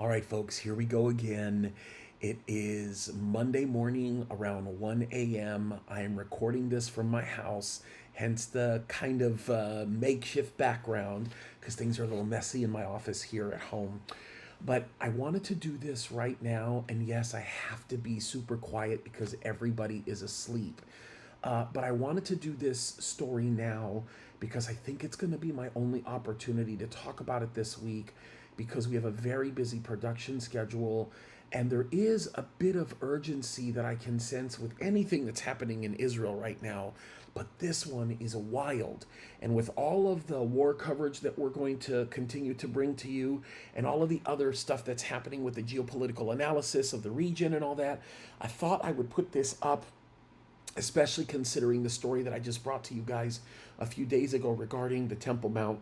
All right, folks, here we go again. It is Monday morning around 1 a.m. I am recording this from my house, hence the kind of makeshift background because things are a little messy in my office here at home. But I wanted to do this right now, and yes, I have to be super quiet because everybody is asleep. But I wanted to do this story now because I think it's going to be my only opportunity to talk about it this week because we have a very busy production schedule and there is a bit of urgency that I can sense with anything that's happening in Israel right now. But this one is wild. And with all of the war coverage that we're going to continue to bring to you and all of the other stuff that's happening with the geopolitical analysis of the region and all that, I thought I would put this up, especially considering the story that I just brought to you guys a few days ago regarding the Temple Mount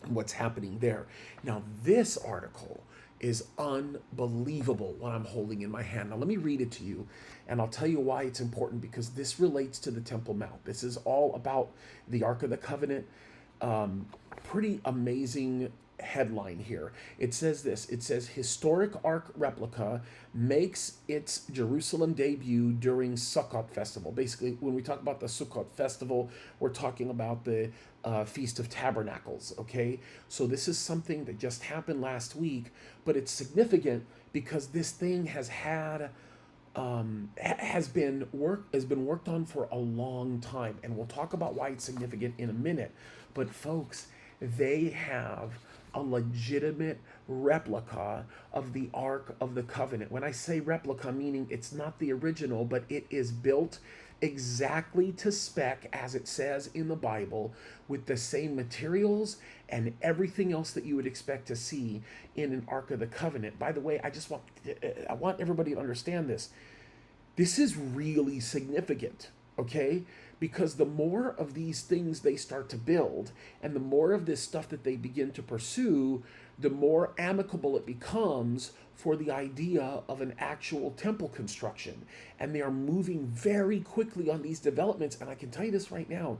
and what's happening there. Now, this article is unbelievable what I'm holding in my hand. Now, let me read it to you, and I'll tell you why it's important because this relates to the Temple Mount. This is all about the Ark of the Covenant. Pretty amazing headline here. It says this. It says historic Ark replica makes its Jerusalem debut during Sukkot festival. Basically, when we talk about the Sukkot festival, we're talking about the Feast of Tabernacles. Okay, so this is something that just happened last week, but it's significant because this thing has been worked on for a long time, and we'll talk about why it's significant in a minute. But folks, they have a legitimate replica of the Ark of the Covenant. When I say replica, meaning it's not the original, but it is built exactly to spec as it says in the Bible with the same materials and everything else that you would expect to see in an Ark of the Covenant. By the way, I want everybody to understand this. This is really significant, okay? Because the more of these things they start to build and the more of this stuff that they begin to pursue, the more amicable it becomes for the idea of an actual temple construction. And they are moving very quickly on these developments. And I can tell you this right now,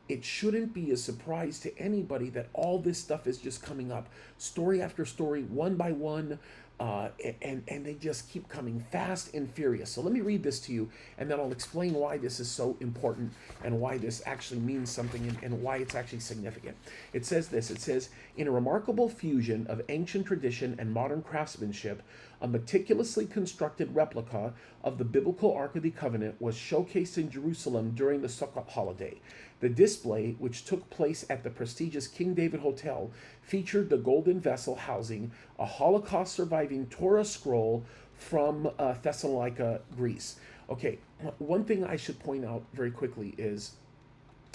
it shouldn't be a surprise to anybody that all this stuff is just coming up, story after story, one by one, and they just keep coming fast and furious. So let me read this to you, and then I'll explain why this is so important and why this actually means something and why it's actually significant. It says this. It says, in a remarkable fusion of ancient tradition and modern craftsmanship, a meticulously constructed replica of the biblical Ark of the Covenant was showcased in Jerusalem during the Sukkot holiday. The display, which took place at the prestigious King David Hotel, featured the golden vessel housing a Holocaust surviving Torah scroll from Thessalonica, Greece. Okay, one thing I should point out very quickly is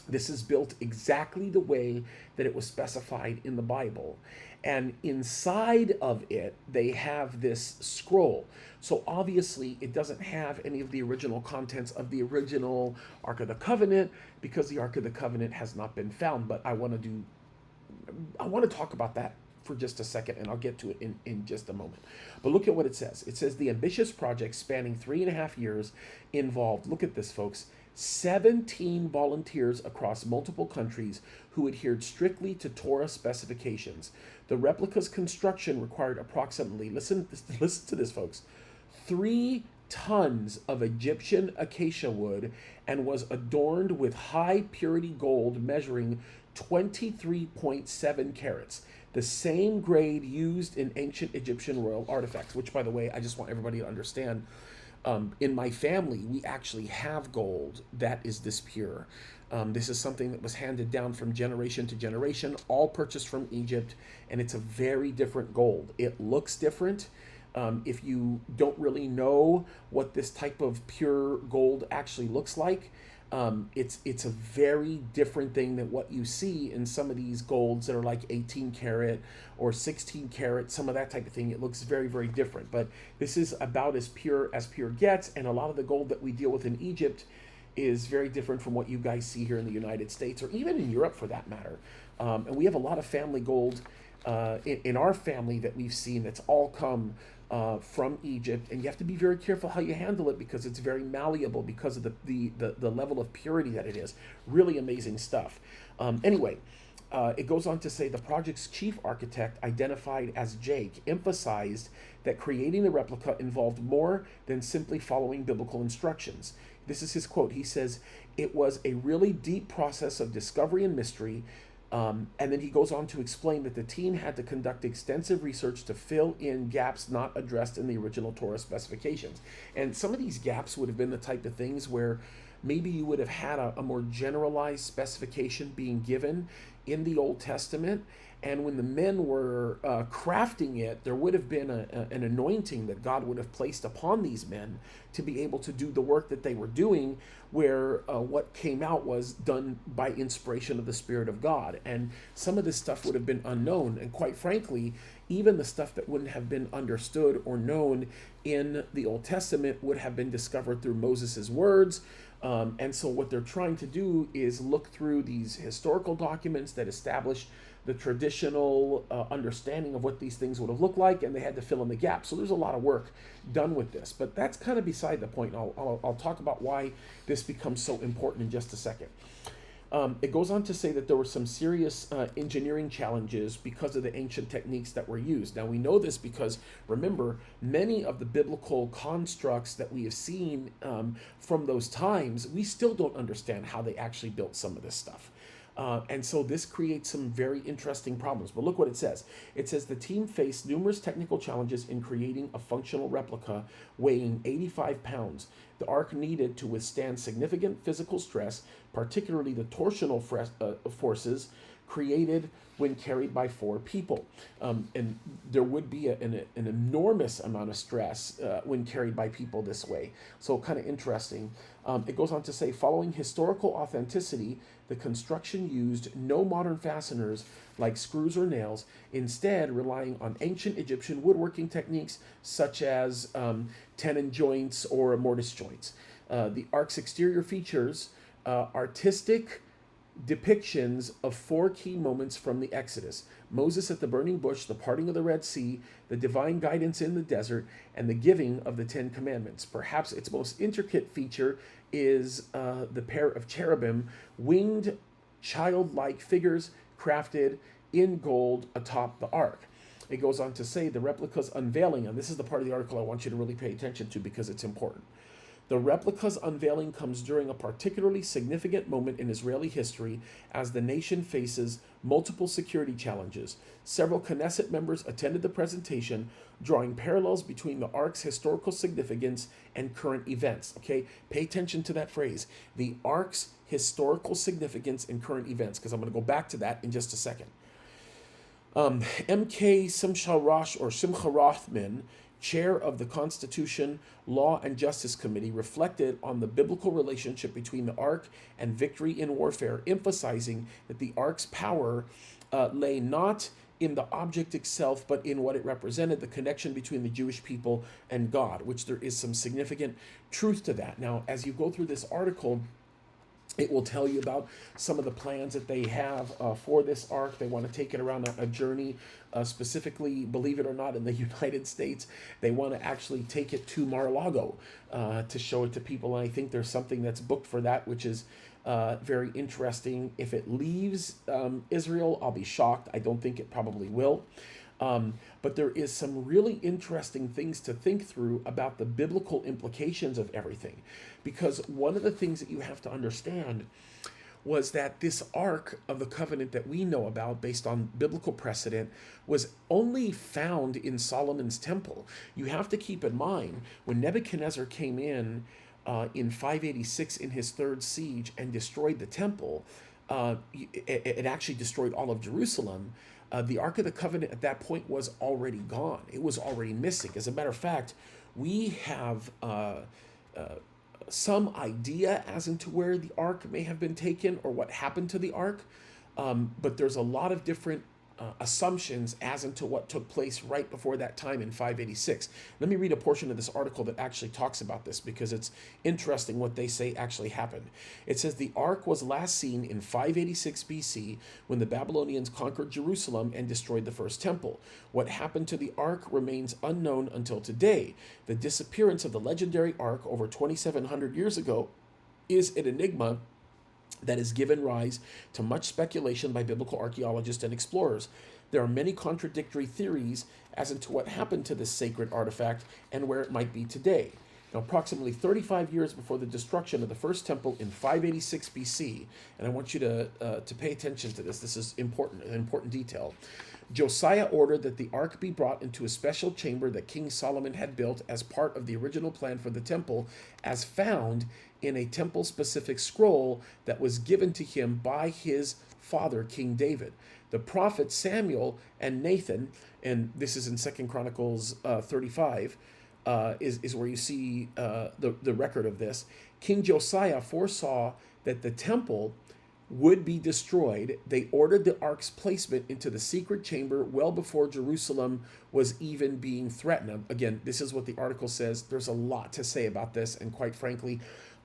this is built exactly the way that it was specified in the Bible. And inside of it, they have this scroll. So obviously, it doesn't have any of the original contents of the original Ark of the Covenant because the Ark of the Covenant has not been found. But I want to talk about that for just a second, and I'll get to it in just a moment. But look at what it says. It says the ambitious project spanning 3.5 years involved, look at this, folks, 17 volunteers across multiple countries who adhered strictly to Torah specifications. The replica's construction required approximately, listen to this, folks, 3 tons of Egyptian acacia wood and was adorned with high purity gold measuring 23.7 carats, the same grade used in ancient Egyptian royal artifacts, which, by the way, I just want everybody to understand. In my family, we actually have gold that is this pure. This is something that was handed down from generation to generation, all purchased from Egypt, and it's a very different gold. It looks different. If you don't really know what this type of pure gold actually looks like, it's a very different thing than what you see in some of these golds that are like 18 karat or 16 karat, some of that type of thing. It looks very, very different. But this is about as pure gets, and a lot of the gold that we deal with in Egypt is very different from what you guys see here in the United States or even in Europe for that matter. And we have a lot of family gold in our family that we've seen that's all come from Egypt, and you have to be very careful how you handle it because it's very malleable because of the level of purity that it is. Really amazing stuff. Anyway, It goes on to say the project's chief architect, identified as Jake, emphasized that creating the replica involved more than simply following biblical instructions. This is his quote. He says, "It was a really deep process of discovery and mystery." And then he goes on to explain that the team had to conduct extensive research to fill in gaps not addressed in the original Torah specifications. And some of these gaps would have been the type of things where maybe you would have had a more generalized specification being given in the Old Testament. And when the men were crafting it, there would have been an anointing that God would have placed upon these men to be able to do the work that they were doing, where what came out was done by inspiration of the Spirit of God. And some of this stuff would have been unknown. And quite frankly, even the stuff that wouldn't have been understood or known in the Old Testament would have been discovered through Moses's words. And so what they're trying to do is look through these historical documents that establish the traditional understanding of what these things would have looked like, and they had to fill in the gaps. So there's a lot of work done with this, but that's kind of beside the point. I'll talk about why this becomes so important in just a second. It goes on to say that there were some serious engineering challenges because of the ancient techniques that were used. Now we know this because, remember, many of the biblical constructs that we have seen from those times, we still don't understand how they actually built some of this stuff. And so this creates some very interesting problems. But look what it says. It says the team faced numerous technical challenges in creating a functional replica weighing 85 pounds. The ARK needed to withstand significant physical stress, particularly the torsional forces created when carried by 4 people. And there would be an enormous amount of stress when carried by people this way. So kind of interesting. It goes on to say, following historical authenticity, the construction used no modern fasteners like screws or nails, instead relying on ancient Egyptian woodworking techniques such as tenon joints or mortise joints. The ARK's exterior features artistic depictions of 4 key moments from the Exodus: Moses at the burning bush, the parting of the Red Sea, the divine guidance in the desert, and the giving of the 10 commandments. Perhaps its most intricate feature is the pair of cherubim, winged childlike figures crafted in gold atop the ark. It goes on to say the replica's unveiling, and this is the part of the article I want you to really pay attention to because it's important. The replica's unveiling comes during a particularly significant moment in Israeli history as the nation faces multiple security challenges. Several Knesset members attended the presentation, drawing parallels between the ARK's historical significance and current events. Okay, pay attention to that phrase, the ARK's historical significance and current events, because I'm going to go back to that in just a second. M.K. Simcha Rothman, chair of the Constitution, Law, and Justice Committee, reflected on the biblical relationship between the ARK and victory in warfare, emphasizing that the ARK's power lay not in the object itself, but in what it represented, the connection between the Jewish people and God, which there is some significant truth to that. Now, as you go through this article, it will tell you about some of the plans that they have for this ARK. They want to take it around a journey, specifically, believe it or not, in the United States. They want to actually take it to Mar-a-Lago to show it to people. And I think there's something that's booked for that, which is very interesting. If it leaves Israel, I'll be shocked. I don't think it probably will. But there is some really interesting things to think through about the biblical implications of everything. Because one of the things that you have to understand was that this Ark of the Covenant that we know about based on biblical precedent was only found in Solomon's temple. You have to keep in mind, when Nebuchadnezzar came in 586 in his 3rd siege and destroyed the temple, it actually destroyed all of Jerusalem. The Ark of the Covenant at that point was already gone. It was already missing. As a matter of fact, we have some idea as into where the Ark may have been taken or what happened to the Ark, but there's a lot of different assumptions as into what took place right before that time in 586. Let me read a portion of this article that actually talks about this because it's interesting what they say actually happened. It says the Ark was last seen in 586 BC when the Babylonians conquered Jerusalem and destroyed the first temple. What happened to the Ark remains unknown until today. The disappearance of the legendary Ark over 2,700 years ago is an enigma that has given rise to much speculation by biblical archaeologists and explorers. There are many contradictory theories as to what happened to this sacred artifact and where it might be today. Now, approximately 35 years before the destruction of the first temple in 586 BC, and I want you to pay attention to this. This is important, an important detail. Josiah ordered that the ark be brought into a special chamber that King Solomon had built as part of the original plan for the temple, as found in a temple-specific scroll that was given to him by his father, King David. The prophets Samuel and Nathan, and this is in 2 Chronicles 35, is where you see the record of this. King Josiah foresaw that the temple would be destroyed. They ordered the ark's placement into the secret chamber well before Jerusalem was even being threatened. Again, this is what the article says. There's a lot to say about this, and quite frankly,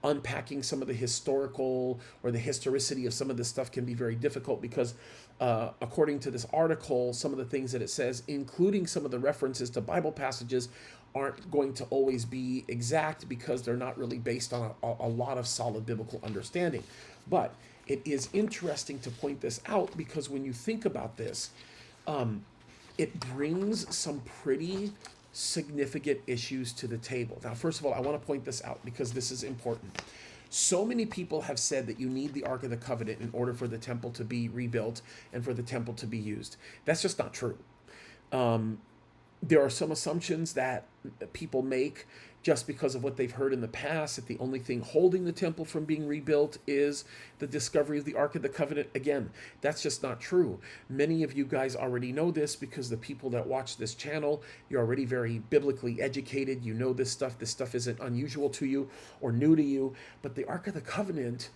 unpacking some of the historical or the historicity of some of this stuff can be very difficult because according to this article, some of the things that it says, including some of the references to Bible passages, aren't going to always be exact because they're not really based on a lot of solid biblical understanding. But it is interesting to point this out because when you think about this, it brings some pretty significant issues to the table. Now, first of all, I want to point this out because this is important. So many people have said that you need the Ark of the Covenant in order for the temple to be rebuilt and for the temple to be used. That's just not true. There are some assumptions that people make just because of what they've heard in the past, that the only thing holding the temple from being rebuilt is the discovery of the Ark of the Covenant. Again, that's just not true. Many of you guys already know this because the people that watch this channel, you're already very biblically educated. You know this stuff. This stuff isn't unusual to you or new to you. But the Ark of the Covenant,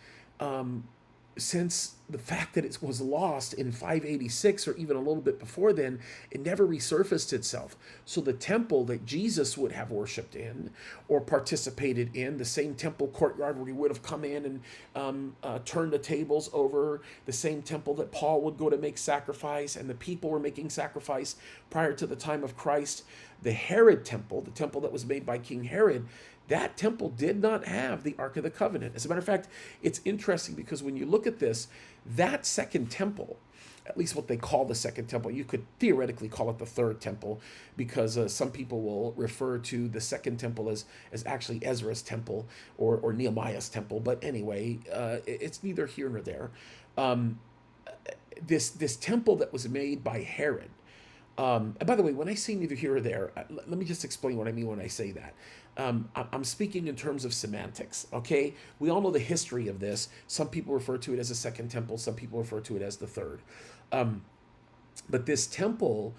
since the fact that it was lost in 586 or even a little bit before then, it never resurfaced itself. So the temple that Jesus would have worshiped in or participated in, the same temple courtyard where he would have come in and turned the tables over, the same temple that Paul would go to make sacrifice and the people were making sacrifice prior to the time of Christ, the Herod temple, the temple that was made by King Herod, that temple did not have the Ark of the Covenant. As a matter of fact, it's interesting because when you look at this, that second temple, at least what they call the second temple, you could theoretically call it the third temple because some people will refer to the second temple as actually Ezra's temple or Nehemiah's temple. But anyway, it's neither here nor there. This temple that was made by Herod, and by the way, when I say neither here or there, let me just explain what I mean when I say that. I'm speaking in terms of semantics, okay? We all know the history of this. Some people refer to it as a second temple. Some people refer to it as the third. But this temple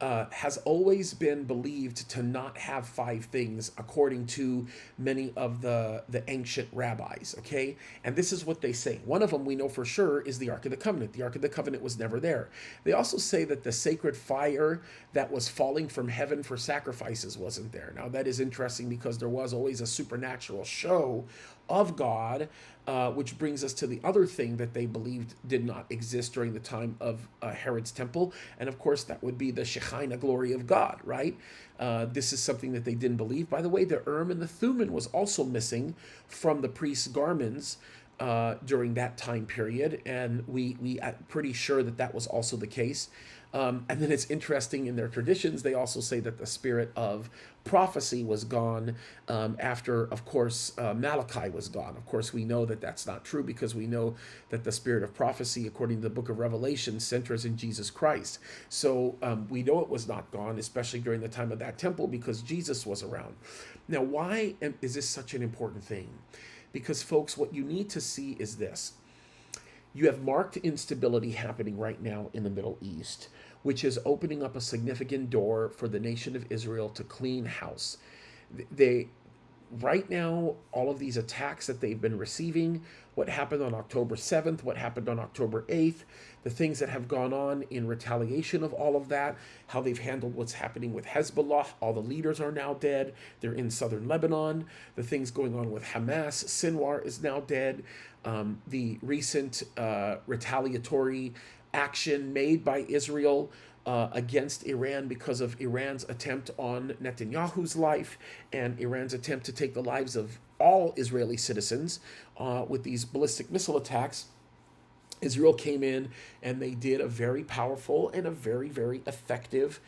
has always been believed to not have five things according to many of the ancient rabbis, okay? And this is what they say. One of them we know for sure is the Ark of the Covenant. The Ark of the Covenant was never there. They also say that the sacred fire that was falling from heaven for sacrifices wasn't there. Now that is interesting because there was always a supernatural show of God, which brings us to the other thing that they believed did not exist during the time of Herod's temple. And of course, that would be the Shekinah glory of God, right? This is something that they didn't believe. By the way, the Urim and the Thummim was also missing from the priest's garments during that time period. And we are pretty sure that that was also the case. And then it's interesting in their traditions, they also say that the spirit of prophecy was gone after, of course, Malachi was gone. Of course, we know that that's not true because we know that the spirit of prophecy, according to the book of Revelation, centers in Jesus Christ. So we know it was not gone, especially during the time of that temple, because Jesus was around. Now, why is this such an important thing? Because, folks, what you need to see is this. You have marked instability happening right now in the Middle East, which is opening up a significant door for the nation of Israel to clean house. Right now, all of these attacks that they've been receiving, what happened on October 7th, what happened on October 8th, the things that have gone on in retaliation of all of that, how they've handled what's happening with Hezbollah, all the leaders are now dead, they're in southern Lebanon, the things going on with Hamas, Sinwar is now dead, the recent retaliatory action made by Israel against Iran because of Iran's attempt on Netanyahu's life and Iran's attempt to take the lives of all Israeli citizens with these ballistic missile attacks. Israel came in and they did a very powerful and a very, very effective,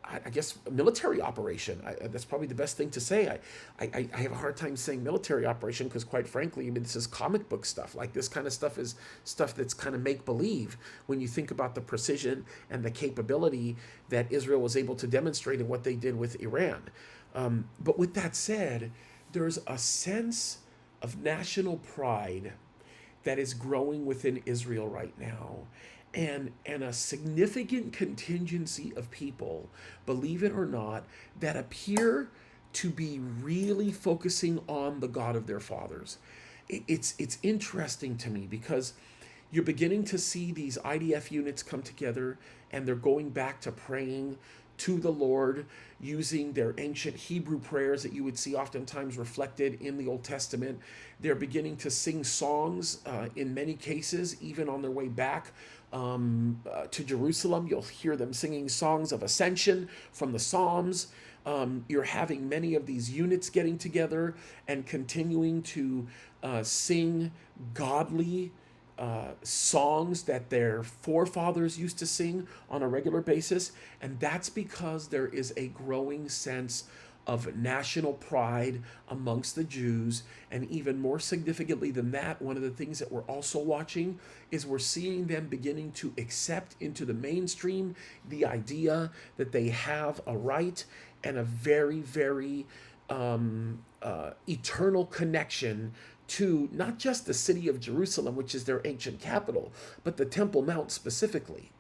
I guess, military operation. That's probably the best thing to say. I have a hard time saying military operation because, quite frankly, I mean, this is comic book stuff. Like, this kind of stuff is stuff that's kind of make-believe when you think about the precision and the capability that Israel was able to demonstrate in what they did with Iran. But with that said, there's a sense of national pride that is growing within Israel right now. And a significant contingency of people, believe it or not, that appear to be really focusing on the God of their fathers. It's interesting to me because you're beginning to see these IDF units come together and they're going back to praying to the Lord using their ancient Hebrew prayers that you would see oftentimes reflected in the Old Testament. They're beginning to sing songs in many cases, even on their way back to Jerusalem. You'll hear them singing songs of ascension from the Psalms. You're having many of these units getting together and continuing to sing godly songs that their forefathers used to sing on a regular basis. And that's because there is a growing sense of national pride amongst the Jews. And even more significantly than that, one of the things that we're also watching is we're seeing them beginning to accept into the mainstream the idea that they have a right and a very, very eternal connection to not just the city of Jerusalem, which is their ancient capital, but the Temple Mount specifically.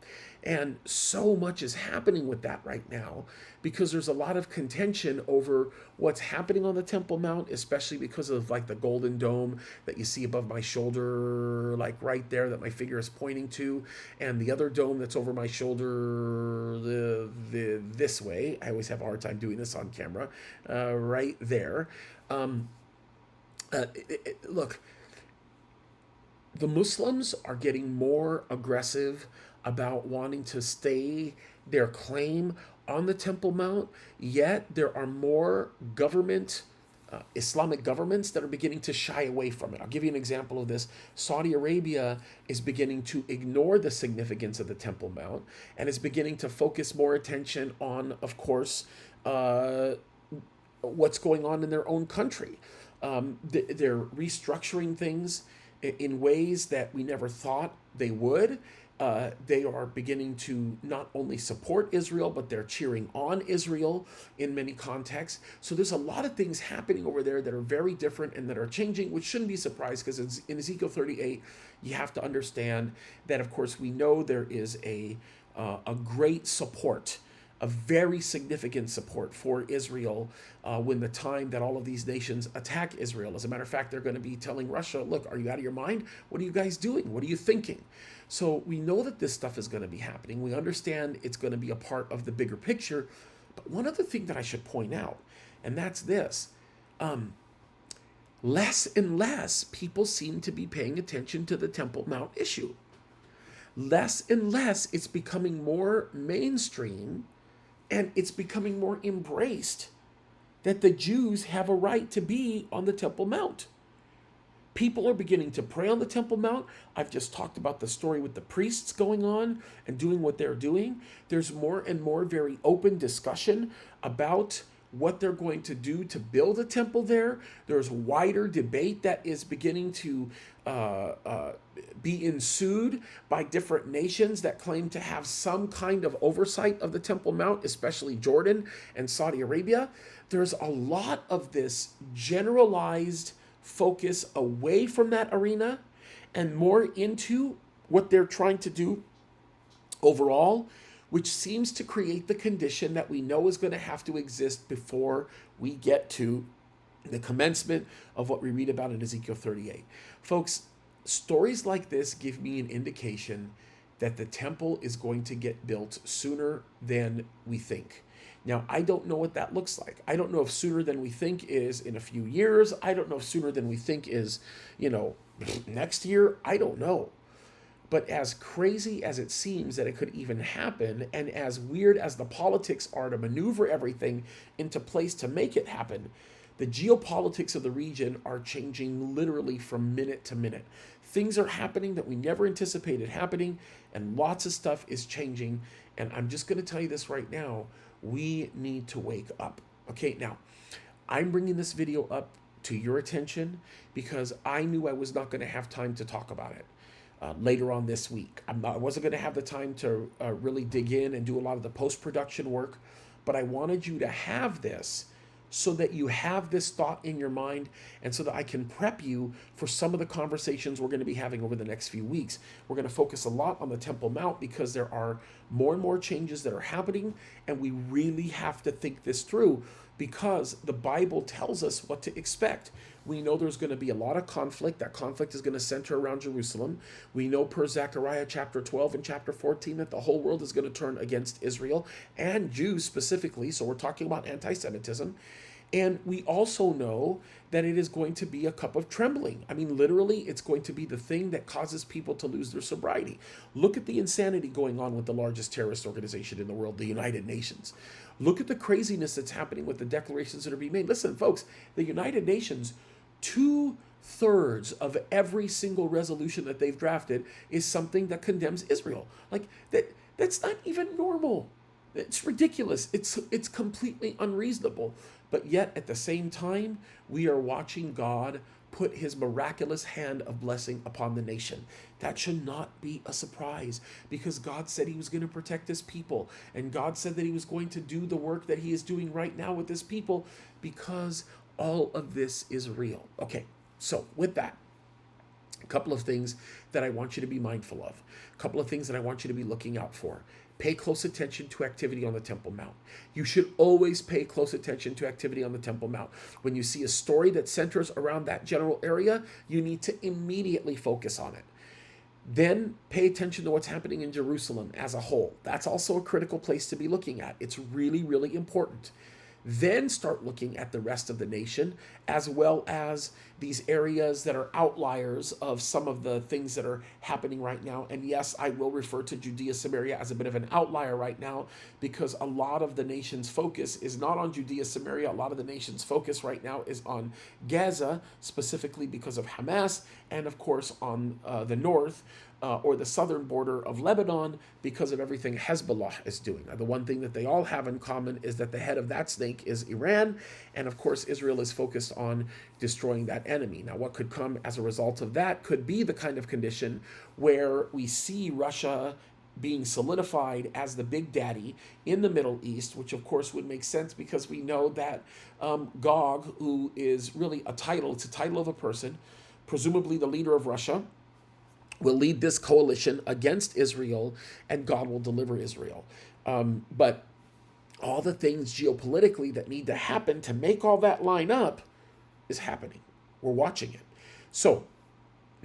And so much is happening with that right now because there's a lot of contention over what's happening on the Temple Mount, especially because of like the golden dome that you see above my shoulder, like right there that my finger is pointing to, and the other dome that's over my shoulder this way. I always have a hard time doing this on camera, right there. Look, the Muslims are getting more aggressive about wanting to stay their claim on the Temple Mount, yet there are more Islamic governments that are beginning to shy away from it. I'll give you an example of this. Saudi Arabia is beginning to ignore the significance of the Temple Mount and is beginning to focus more attention on, of course, what's going on in their own country. They're restructuring things in ways that we never thought they would. They are beginning to not only support Israel, but they're cheering on Israel in many contexts. So there's a lot of things happening over there that are very different and that are changing, which shouldn't be surprised because in Ezekiel 38, you have to understand that, of course, we know there is a great support, a very significant support for Israel when the time that all of these nations attack Israel. As a matter of fact, they're going to be telling Russia, look, are you out of your mind? What are you guys doing? What are you thinking? So we know that this stuff is going to be happening. We understand it's going to be a part of the bigger picture. But one other thing that I should point out, and that's this. Less and less people seem to be paying attention to the Temple Mount issue. Less and less it's becoming more mainstream and it's becoming more embraced that the Jews have a right to be on the Temple Mount. People are beginning to pray on the Temple Mount. I've just talked about the story with the priests going on and doing what they're doing. There's more and more very open discussion about what they're going to do to build a temple there. There's wider debate that is beginning to be ensued by different nations that claim to have some kind of oversight of the Temple Mount, especially Jordan and Saudi Arabia. There's a lot of this generalized focus away from that arena and more into what they're trying to do overall, which seems to create the condition that we know is going to have to exist before we get to the commencement of what we read about in Ezekiel 38. Folks, stories like this give me an indication that the temple is going to get built sooner than we think. Now, I don't know what that looks like. I don't know if sooner than we think is in a few years. I don't know if sooner than we think is, next year. I don't know. But as crazy as it seems that it could even happen, and as weird as the politics are to maneuver everything into place to make it happen, the geopolitics of the region are changing literally from minute to minute. Things are happening that we never anticipated happening, and lots of stuff is changing. And I'm just going to tell you this right now. We need to wake up. Okay, now, I'm bringing this video up to your attention because I knew I was not going to have time to talk about it later on this week. I wasn't going to have the time to really dig in and do a lot of the post-production work, but I wanted you to have this so that you have this thought in your mind and so that I can prep you for some of the conversations we're going to be having over the next few weeks. We're going to focus a lot on the Temple Mount because there are more and more changes that are happening, and we really have to think this through because the Bible tells us what to expect. We know there's going to be a lot of conflict. That conflict is going to center around Jerusalem. We know per Zechariah chapter 12 and chapter 14 that the whole world is going to turn against Israel and Jews specifically. So we're talking about anti-Semitism. And we also know that it is going to be a cup of trembling. I mean, literally, it's going to be the thing that causes people to lose their sobriety. Look at the insanity going on with the largest terrorist organization in the world, the United Nations. Look at the craziness that's happening with the declarations that are being made. Listen, folks, the United Nations, 2/3 of every single resolution that they've drafted is something that condemns Israel. Like that's not even normal. It's ridiculous. It's completely unreasonable. But yet at the same time, we are watching God put his miraculous hand of blessing upon the nation. That should not be a surprise because God said he was going to protect his people. And God said that he was going to do the work that he is doing right now with his people because all of this is real. Okay, so with that, a couple of things that I want you to be mindful of. A couple of things that I want you to be looking out for. Pay close attention to activity on the Temple Mount. You should always pay close attention to activity on the Temple Mount. When you see a story that centers around that general area, you need to immediately focus on it. Then pay attention to what's happening in Jerusalem as a whole. That's also a critical place to be looking at. It's really, really important. Then start looking at the rest of the nation, as well as these areas that are outliers of some of the things that are happening right now. And yes, I will refer to Judea, Samaria as a bit of an outlier right now, because a lot of the nation's focus is not on Judea, Samaria. A lot of the nation's focus right now is on Gaza, specifically because of Hamas, and of course on the north, or the southern border of Lebanon because of everything Hezbollah is doing. Now, the one thing that they all have in common is that the head of that snake is Iran, and of course Israel is focused on destroying that enemy. Now, what could come as a result of that could be the kind of condition where we see Russia being solidified as the big daddy in the Middle East, which of course would make sense because we know that Gog, who is really a title, it's a title of a person, presumably the leader of Russia, will lead this coalition against Israel, and God will deliver Israel. But all the things geopolitically that need to happen to make all that line up is happening. We're watching it. So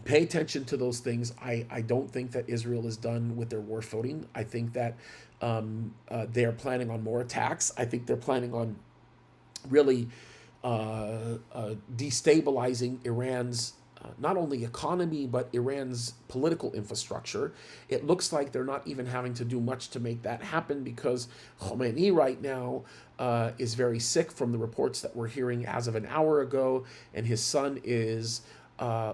pay attention to those things. I don't think that Israel is done with their war footing. I think that they're planning on more attacks. I think they're planning on really destabilizing Iran's not only economy, but Iran's political infrastructure. It looks like they're not even having to do much to make that happen because Khomeini right now is very sick from the reports that we're hearing as of an hour ago, and his son is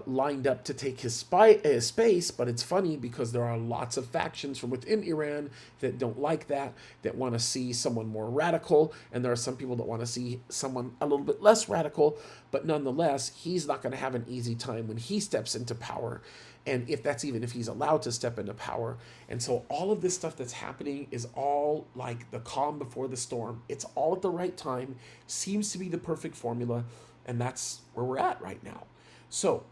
lined up to take his space. But it's funny because there are lots of factions from within Iran that don't like that want to see someone more radical, and there are some people that want to see someone a little bit less radical. But nonetheless, he's not going to have an easy time when he steps into power, and even if he's allowed to step into power. And so all of this stuff that's happening is all like the calm before the storm. It's all at the right time, seems to be the perfect formula, and that's where we're at right now. So,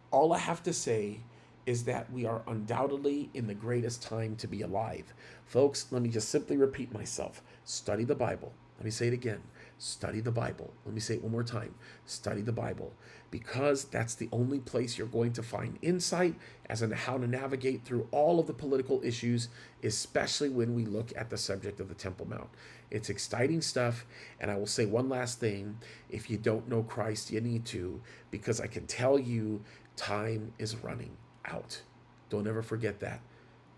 all I have to say is that we are undoubtedly in the greatest time to be alive. Folks, let me just simply repeat myself. Study the Bible. Let me say it again. Study the Bible. Let me say it one more time. Study the Bible. Because that's the only place you're going to find insight as to how to navigate through all of the political issues, especially when we look at the subject of the Temple Mount. It's exciting stuff. And I will say one last thing. If you don't know Christ, you need to, because I can tell you time is running out. Don't ever forget that.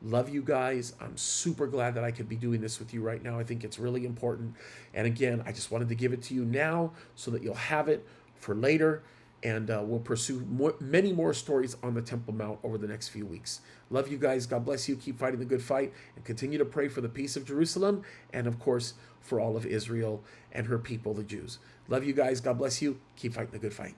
Love you guys. I'm super glad that I could be doing this with you right now. I think it's really important. And again, I just wanted to give it to you now so that you'll have it for later. And we'll pursue many more stories on the Temple Mount over the next few weeks. Love you guys. God bless you. Keep fighting the good fight and continue to pray for the peace of Jerusalem and, of course, for all of Israel and her people, the Jews. Love you guys. God bless you. Keep fighting the good fight.